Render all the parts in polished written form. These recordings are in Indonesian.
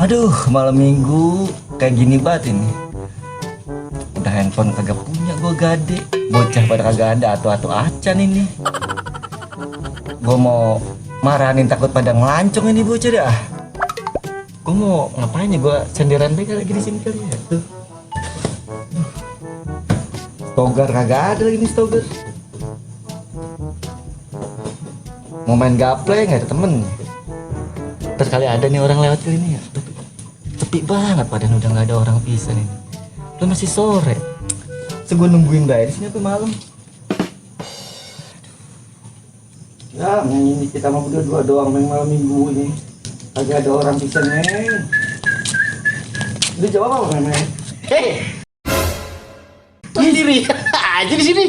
Aduh, malam minggu kayak gini banget ini. Udah handphone kagak punya gue gade. Bocah pada kagak ada atau acan ini. Gue mau marahin takut pada ngelancong ini bocah dah. Gue mau ngapain ya, gue senderan deh lagi di sini kali ya. Tuh. Stogar kagak ada lagi nih stogar. Mau main gaple nggak ada temen. Terus kali ada nih orang lewat sini ya. Sepi banget padahal udah nggak ada orang pisan ini. Lu masih sore. Gue nungguin bayar di sini sampai malam. Ya, ini kita mau berdua doang main malam minggu ini. Agak ada orang pisan neng. Lu jawab apa main? Hei, sendiri aja di sini.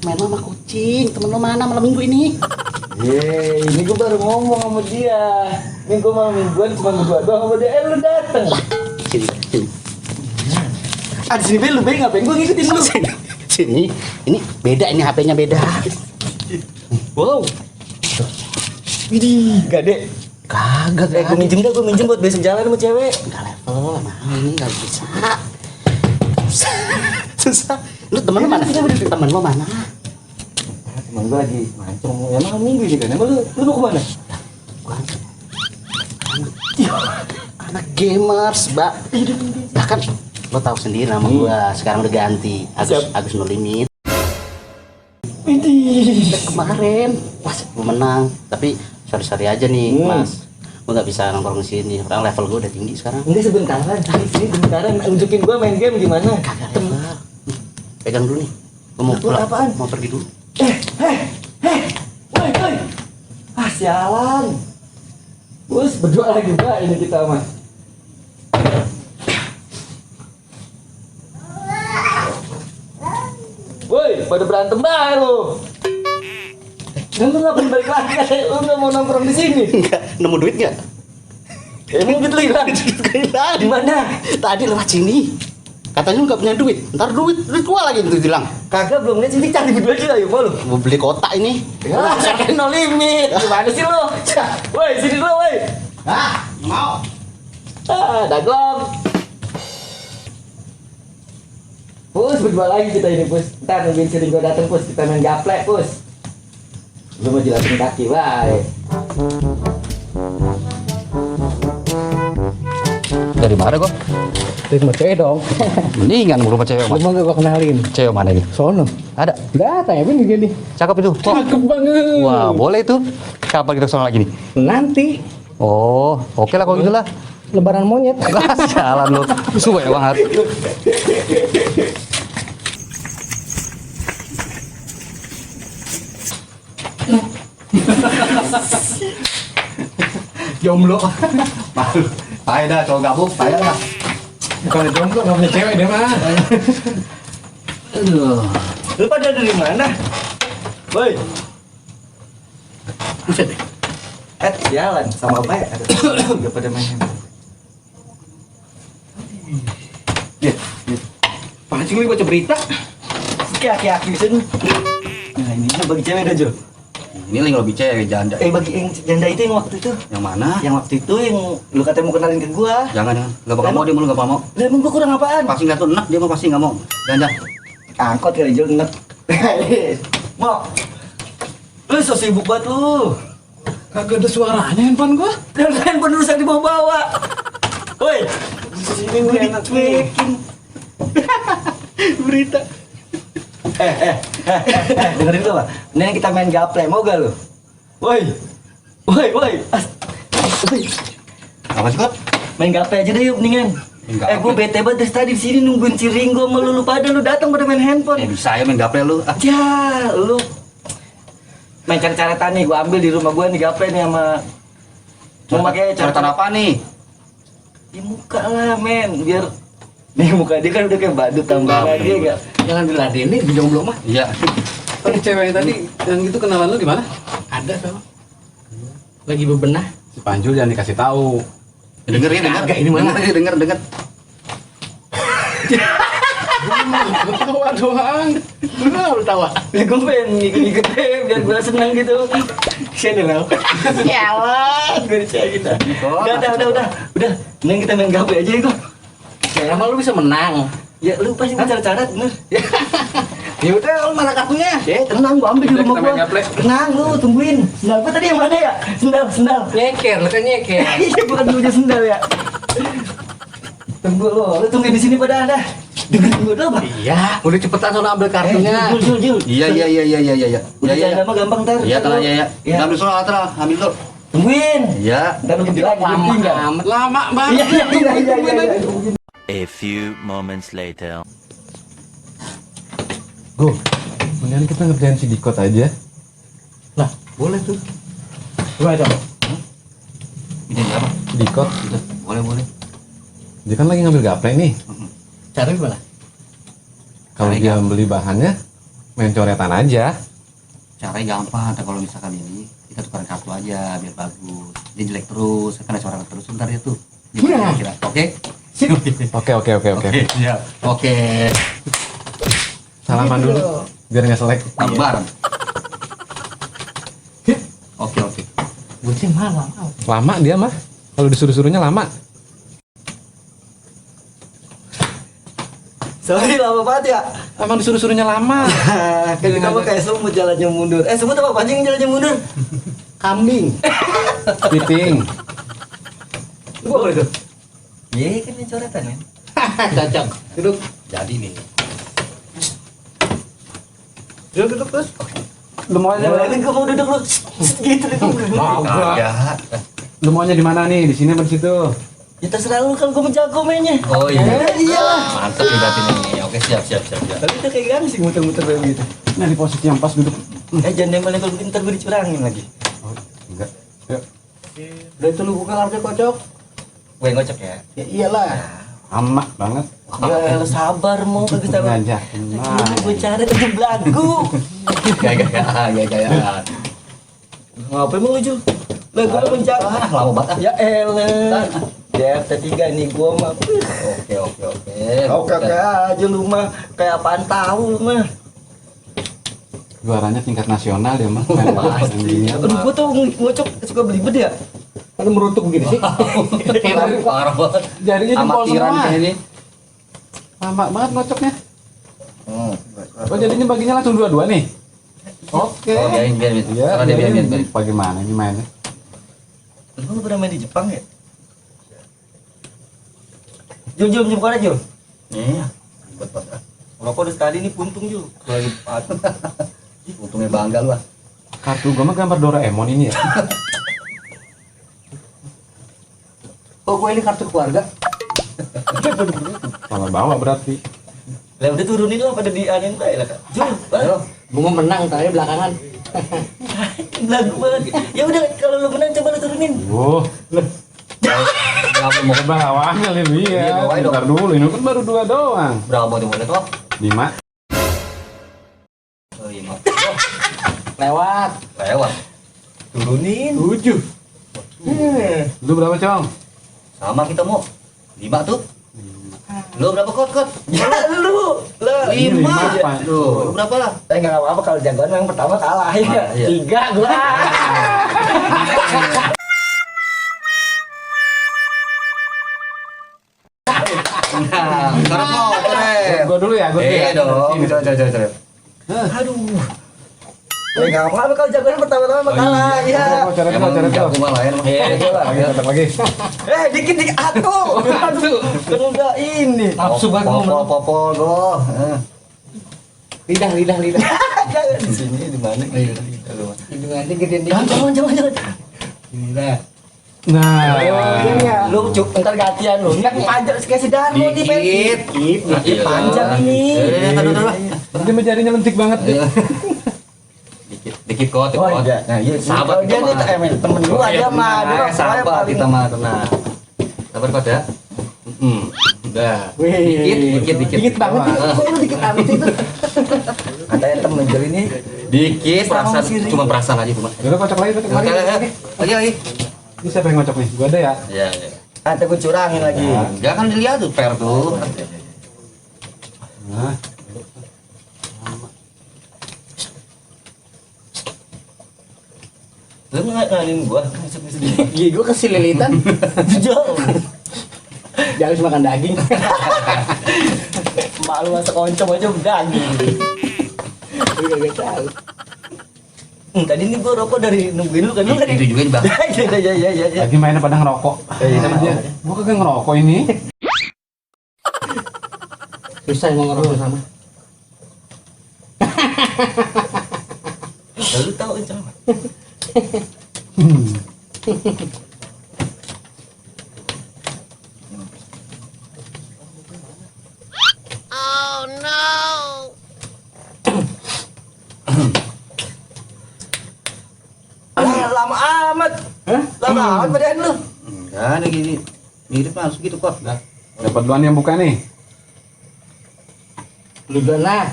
Main sama kucing, temen lo mana malam minggu ini? Yeay, ini gue baru ngomong sama dia. Ini gue malam mingguan cuma berdua doang sama dia. Lu dateng. Sini. Ah, di sini lu ngapain? Gue ngikutin lu. Sini. Ini beda, ini HP-nya beda. Wow. Widih, gade. Kagak, Gue minjem dah, gue minjem buat besok jalan sama cewek. Enggak level, emang ini enggak bisa. Susah. Lu temen lo mana? Temen lo mana? Temen gue lagi mancung. Ya malam minggu sih kan. Emang lu mau kemana? Gua anak gamers, Mbak. Bahkan lo tahu sendiri nama gua sekarang udah ganti. Agus No Limit. Widih. Kemarin pas gua menang, tapi sorry aja nih, Mas. Gua nggak bisa nongkrong di sini. Orang level gua udah tinggi sekarang. Enggak sebentaran, sini sebentaran. Unjukin gue main game gimana? Kagak level. Pegang dulu nih. Gua mau pulang. Apaan? Mau pergi dulu. Woi. Ah, sialan. Bos, berdua lagi juga ini kita mah. Woi, pada berantem dah lu. Dan lu ngapain balik lagi? Lu nggak mau nongkrong di sini? Enggak, nemu duit nggak? Emang duit lu hilang? Di mana? Tadi lewat sini. Katanya lu nggak punya duit. Ntar duit gua lagi itu hilang. Kagak, belum lihat sini, cari berdua aja yuk, mau lu. Mau beli kotak ini. Ya, saya No Limit. Gimana sih lu? Woi, sini dulu, woi. Ah, mau. Dagong. Pus, berdua lagi kita ini, Pus. Ntar nungguin si Ringo dateng, Pus. Kita main gaplek, Pus. Lu mau jelasin kaki, baik. Dari mana kok? Dari rumah cewek dong. Mendingan rumah cewek mas. Mau gak kenalin? Cewek mana ini? Sono. Ada? Udah, tanya apa nih nih? Cakep itu. Kok? Cakep banget. Wah, boleh tuh. Kapan kita sono lagi nih? Nanti Oh, oke lah kalau gitu lah. lebaran monyet. Jalan lu. Suwe banget. Jomblo. Malu. Payah dah cowok gabung. Payah lah. Bukan jomblo, gak punya cewek deh mah. Aduh. Lu pada dari mana? Woi. Buset deh. Jalan sama apa ya? Udah pada main handphone. Ya. Apaan sih lu baca berita? Aki-aki sini. Nah, ini bagi cewek dah, Jo. Ini lagi lebih cewek janda. Bagi yang janda itu yang waktu itu. Yang mana? Yang waktu itu yang lu katanya mau kenalin ke gua. Jangan. Gak bakal mau dia mulu gak bakal mau. Lah emang gua kurang apaan? Pasti ngeliat tuh enak dia mah pasti gak mau. Jangan. Angkot kali Jo enak. Mau. Lu so sibuk banget lu. Kagak ada suaranya handphone gua. Dan handphone rusak dibawa-bawa. Woi. Sini gue enak cuekin. Berita. Dengerin tuh, Pak. Ini kita main gaple, mau gak lu? Woi. Woi. Woi. Apa sih kok? Main gaple aja deh yuk mendingan. Main gaple. Gue bete banget dari tadi di sini nungguin si Ringo sama lu pada lu datang pada main handphone. Bisa ya main gaple lu. Ah. Ya, lu main cara-caratan nih, gua ambil di rumah gua nih gaple nih sama mau pakai Coretan apa nih? di muka lah, men, biar nih muka dia kan udah kayak badut tambah lagi enggak. Jangan diladenin di jomblo mah. Iya. Tadi cewek yang tadi yang itu kenalan lu di mana? Ada sama. Lagi bebenah. Si Panjul jangan dikasih tahu. Denger. Kagak, ini mana? Denger. Tawa doang. Lu tawa. Ya gue pengen ikut-ikut deh, biar gue seneng gitu. Sini lah. Ya Allah, gue dicayain dah. Udah. Neng kita main gawe aja ya kok. Ya emang lu bisa menang. Ya lu pasti cara-cara bener. Ya udah, lu mana kartunya? Tenang gua ambil di Udah, rumah kita gua. main gaple. Tenang lu, tungguin. Sendal gua tadi yang mana ya? Sendal. Nyeker, lu kan nyeker. Iya, bukan punya sendal ya. Tunggu lu tungguin di sini pada anda. Dengerin gua dulu, Pak. Iya, udah cepetan sono ambil kartunya. Jul. Iya. Udah jalan mah gampang ntar. Iya, tenang ya. Iya. Ambil soal tenang, ambil tuh. Tungguin. Iya. Ntar lu bentar lagi Lama tinggal. amat, lama banget. Iya. A few moments later. Go. Mendingan kita ngerjain si Dikot aja. Lah, boleh tuh. Coba dong. Ini apa? Dikot. Boleh. Dia kan lagi ngambil gaplek nih. Cara gimana? Kalau dia beli bahannya, main coretan aja. Caranya gampang. Tapi kalau misalkan ini kita tukeran kartu aja biar bagus. Dia jelek terus, kena coret terus ntar ya tuh. Gimana kira? Oke? Oke. Siap. Oke. Salaman dulu, biar nggak selek. Bareng. Oke. Bucin malam. Lama dia mah. Kalau disuruh-suruhnya lama. Sorry lama banget ya. Emang disuruh-suruhnya lama. Kan kita mah kayak semut jalannya mundur. Semut apa pancing jalannya mundur? Kambing. Piting. Lu apa itu? Iya kan main coretan kan. Cocok. Duduk. Jadi nih. Duduk terus. Lu maunya, Ini gua mau duduk lu. Gitu deh. mau gua. Kagak. Lu maunya di mana nih? Di sini apa di situ? Ya terserah lu kan gua menjago mainnya. Oh iya. Iya. Mantap nih berarti nih. Oke, siap. Tapi itu kayak gak sih muter-muter kayak gitu. Nah, di posisi yang pas duduk. Jangan nempel kalau ntar gue dicurangin lagi. Oh, enggak. Yuk. Udah itu lu buka kartunya kocok. Gue ngocok ya. Ya iyalah. Amak banget. Ya sabar mau kagak sabar. Ngajak. Ini gue cari tuh belagu. Gaya. Ngapain mau lucu? Lah gue menjaga. Lama banget. Ya elah. DFT 3 nih gue mah. Oke. Oke aja lu mah kayak apaan tahu lu mah. Juaranya tingkat nasional dia mah. Pasti. Aduh gue tuh ngocok suka belibet ya. Kan merutuk begini sih. Parah banget. Jarinya jempol Amatiran semua. kayak ini. Lama banget ngocoknya. Oh, jadinya baginya langsung dua-dua nih. Oke. Oh, biarin. Iya, Karena dia biarin. Bagaimana ini mainnya? Lu pernah main di Jepang ya? Jul bukan aja Jul. Iya. Rokok udah sekali nih puntung Jul. Lagi patut. Untungnya bangga lu ah. Kartu gua mah gambar Doraemon ini ya. Oh, gue ini kartu keluarga. Malah bawa berarti. Lah udah turunin lah pada dianin bae lah Kak. Jul, Ayo, gue mau menang tadi belakangan. lagu banget. Ya udah kalau lu menang coba lu turunin. Wuh, Berapa mau ke bawahnya lebih Iya, ya. bawain dong. Bentar dulu, ini kan baru 2 doang. berapa mau dimulai tuh? 5. Oh iya, maaf. Lewat. Lewat. Turunin. 7. Lu berapa, Cong? Sama kita mau 5 tuh. Lu berapa kot? Ya lu. Lah Ini 5 aja. apa? Lu berapa lah? Enggak apa-apa kalau jagoan yang pertama kalah ya. Iya. 3 gua. Nah, sekarang mau coret. Gua dulu ya, gua dulu ya. dong. Ini. Coret. Aduh. Enggak apa-apa kalau jagoan yang pertama kalah ya. Oh, coret Emang tuh. jago malah ya. Lagi, tetap lagi. Dikit atuh. Aduh. Kan udah ini. Nafsu banget ngomong. Popo go. Lidah. Jangan di sini di mana? Hidungannya gedein dikit. Jangan. Inilah. Nah, Lu ntar gantian lu. Enggak panjang kayak si Darmo di Dikit. Dikit panjang ini. Taruh. dia mah jarinya lentik banget deh. Dikit kot. Oh iya. Nah, iya. Sahabat dia nih temen gua dia mah. Dia mah sahabat kita mah tenang. Sabar kot ya. Udah. Dikit banget sih. Kok lu dikit amat itu? Katanya temen Jul ini Dikit Sama perasaan, sih, Ri. cuma perasaan aja cuma. Udah kocok lagi. Lagi. Ini siapa yang ngocok nih? Gua ada ya. Iya. kata gua curangin lagi. Jangan dilihat tuh per tuh. Nah, Lu ngalin gua, ngisep-ngisep gini. Iya, gue kesel lilitan. Jauh. Jangan cuma makan daging. Mak lu masak oncom aja udah daging. Gue gak tahu. Tadi nih gua rokok dari nungguin lu kan lu kan. Itu juga nih bang. Ya. Lagi mainnya pada ngerokok. Dia, gua kagak ngerokok ini. Susah emang ngerokok sama. Lalu tahu oncom. Lama amat. Hah? Lama amat badan lu. Enggak ada gini. Mirip lah, harus gitu kok. Dapat duluan yang buka nih. Lu duluan lah.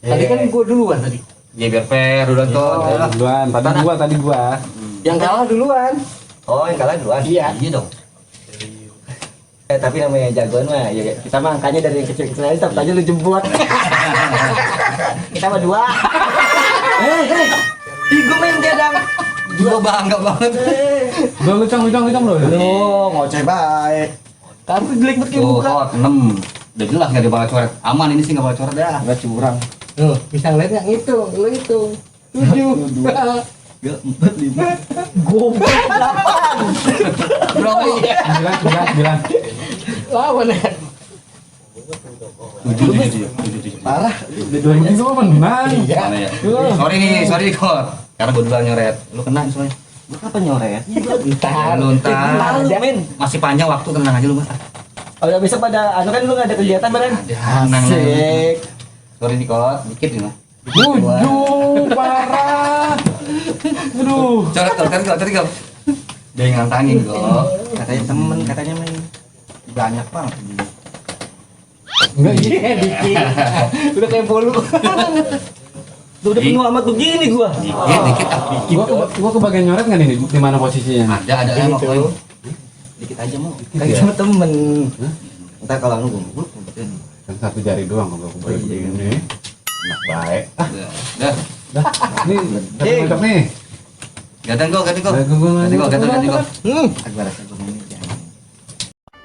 Tadi kan gue duluan tadi. Ya biar fair udah kok. Ayolah. Duluan, tadi gua. Yang kalah duluan. Oh, yang kalah duluan. Iya. Iya dong. Tapi namanya jagoan mah, ya kita mah angkanya dari kecil-kecil aja, tapi aja lu jemput. Kita mah dua. Gue main tiadang. Gua bangga banget. Udah lucang lu. Lu ngoceh baik. Kamu jelek banget kayak Tuh, muka. kok 6. Udah jelas nggak ada bakal coret. Aman ini sih nggak bakal coret dah. Enggak curang. Tuh, bisa ngeliat nggak? Ngitung, lu hitung. 7. Enggak 4 5. Goblok 8. Berapa? 9. Lawan ya. 7. Parah. 2003 gua menang. Mana ya? Sorry nih kok. Karena gua duluan nyoret. Lu kena soalnya. Lu kapan nyoret? Ntar. Lu ntar. Malu, men. Masih panjang waktu, tenang aja lu mah. Oh, ya besok pada anu kan lu enggak ada kegiatan badan. Tenang. Asik. Sorry nih kok, dikit nih mah. 7 parah. Aduh. Coret kok. Dia yang ngantangin kok. Katanya temen, katanya main banyak banget. Enggak iya. Iya, dikit. Udah kayak bolu. Udah penuh amat begini gua. Dikit. Gua kebagian nyoret nggak nih di mana posisinya? Ada yang mau poin. Dikit aja mau. Kayak sama temen. Ntar kalau lu gua Kan satu jari doang kalau gua begini. Enak baik. Dah. Nih, mantap nih. Gantian kok. Ganti kok. Agak rasa gua ini jangan.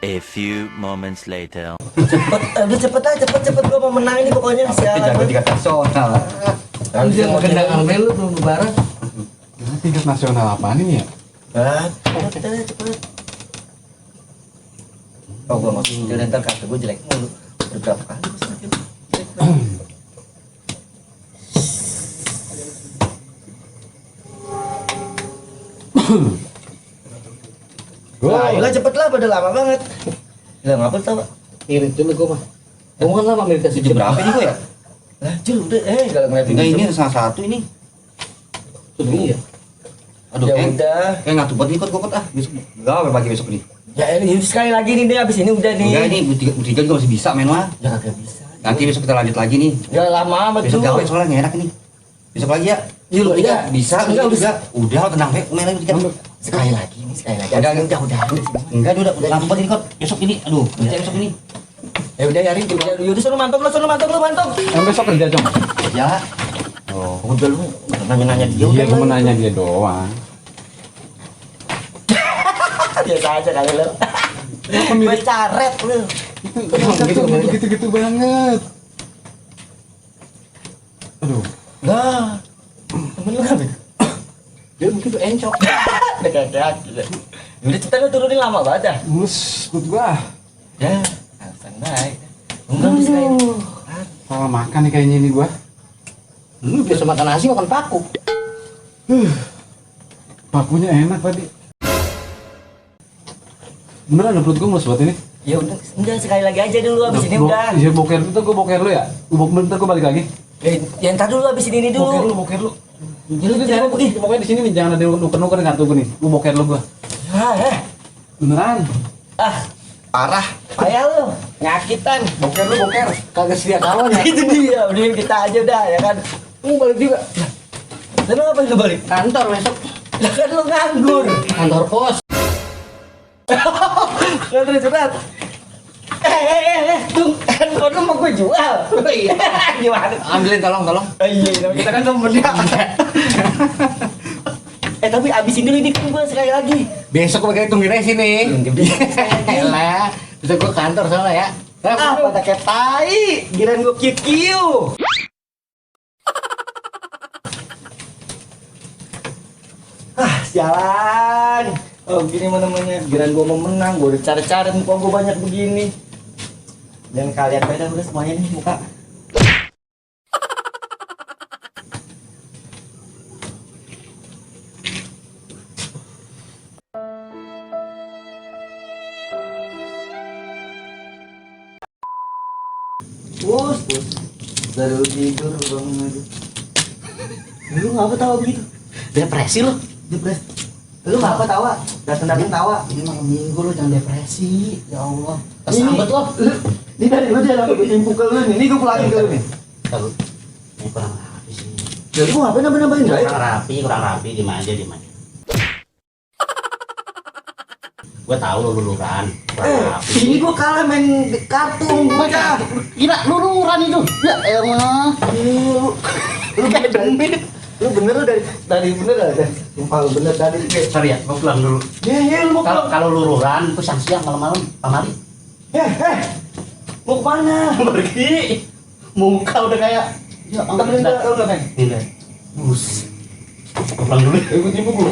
A few moments later. Cepet gua mau menang ini pokoknya. Sialan. Jago tingkat nasional. Anjir, mau gendang amel lu belum lebaran. Tingkat nasional apaan ini ya? Cepet. Oh, gua mau tidur ntar kartu gua jelek mulu. Udah berapa kali gua semakin jelek. Ayolah cepet lah, pada lama banget. Lama apa tau? Mirip dulu gue mah. Gue kan lama mirip kasih 7 berapa ini kok ya? Lah, Jul udah kalau ngeliatin Enggak, ini jam. salah satu ini. Iya. Aduh, Ya kayak udah. nggak tuh buat ikut besok. Enggak, apa pagi besok ini? Ya ini sekali lagi nih deh, abis ini udah nih. Enggak, ini Butiga juga masih bisa main mah. Ya kagak bisa. Nanti besok kita lanjut lagi nih. Ya lama amat Besok Jul. gawe soalnya nggak enak ini. Besok lagi ya. Jul, Butiga iya. bisa, Enggak, Butiga juga. Udah, tenang be, main lagi Butiga. Sekali lagi nih, sekali lagi. Udah, Udah. Enggak, udah langsung buat ini kok. Besok ini, aduh, besok ini. Ya udah Yarin, yaudah sono mantap lu. Yang besok kerja, Cong. Ya. Oh, udah lu nanya-nanya dia Iya, udah. gua mau nanya dia doang. Biasa aja kali lu. Bercaret lu. Gitu banget. Aduh. Lah. Temen lu apa? Dia mungkin tuh encok. Udah kayak gitu. Udah cerita lu turunin lama banget dah. Mulus perut gua. Ya, alasan baik. Enggak bisa ini. Kalau makan nih kayaknya ini gua. Lu biasa makan nasi makan paku. Pakunya enak tadi. Beneran perut gua mulus buat ini. Ya udah sekali lagi aja dulu abis ini udah. Iya boker itu gua boker lu ya. Bentar gua balik lagi. Ya entar dulu abis ini dulu. Boker lu. Jadi pokoknya di sini nih jangan ada nuker-nuker kartu gua nih. Gua boker lu gua. Beneran. Parah. Payah lu. Nyakitan. Boker lu boker. Kagak sedia kawan ya. Itu dia. Mending kita aja udah ya kan. Lu balik juga. Lalu ngapain lu balik? Kantor besok. Lah kan lu nganggur. Kantor pos. Terus curhat. Tung, kan lu mau gue jual. Iya. Gimana? Ambilin tolong. Iya, kita kan temen ya. Tapi abisin dulu ini kan gue sekali lagi. Besok gue kayak tungguin aja sini. Elah, besok gue kantor sana ya. Pada kayak tai. Giran gue kiu-kiu. Jalan. Oh gini mana namanya. Giran gue mau menang. Gue udah cari-cari muka gue banyak begini. Dan kalian beda udah semuanya nih muka. Bus. Baru tidur bangun lagi. Lu ngapa tawa begitu? Depresi lo. Depresi. Lu ngapa tawa? Datang tawa. Ini malam minggu lo jangan depresi. Ya Allah. Ini- Kesambet lo. Ini dari lu dia langsung gue timpuk ke lu nih. Ini gue pulangin ke lu nih. Kalau ini kurang rapi sih. Jadi gue ngapain nambah-nambahin Bray? Kurang rapi, diem aja. Gue tahu lo luluran, kurang rapi. Ini gue kalah main kartu bocah. Gila, luluran itu. Ya elah. Lu kayak demit. Lu bener lu dari bener ada. Sumpah lu bener dari. Sorry ya, gue pulang dulu. Ya lu mau Kalau kalau luluran tuh siang-siang malam-malam pamali. Mau kemana? Pergi. Muka udah kayak ya Temenin lu ngapain? Ini deh. Bus. Gua pulang dulu. Gue timpuk gue.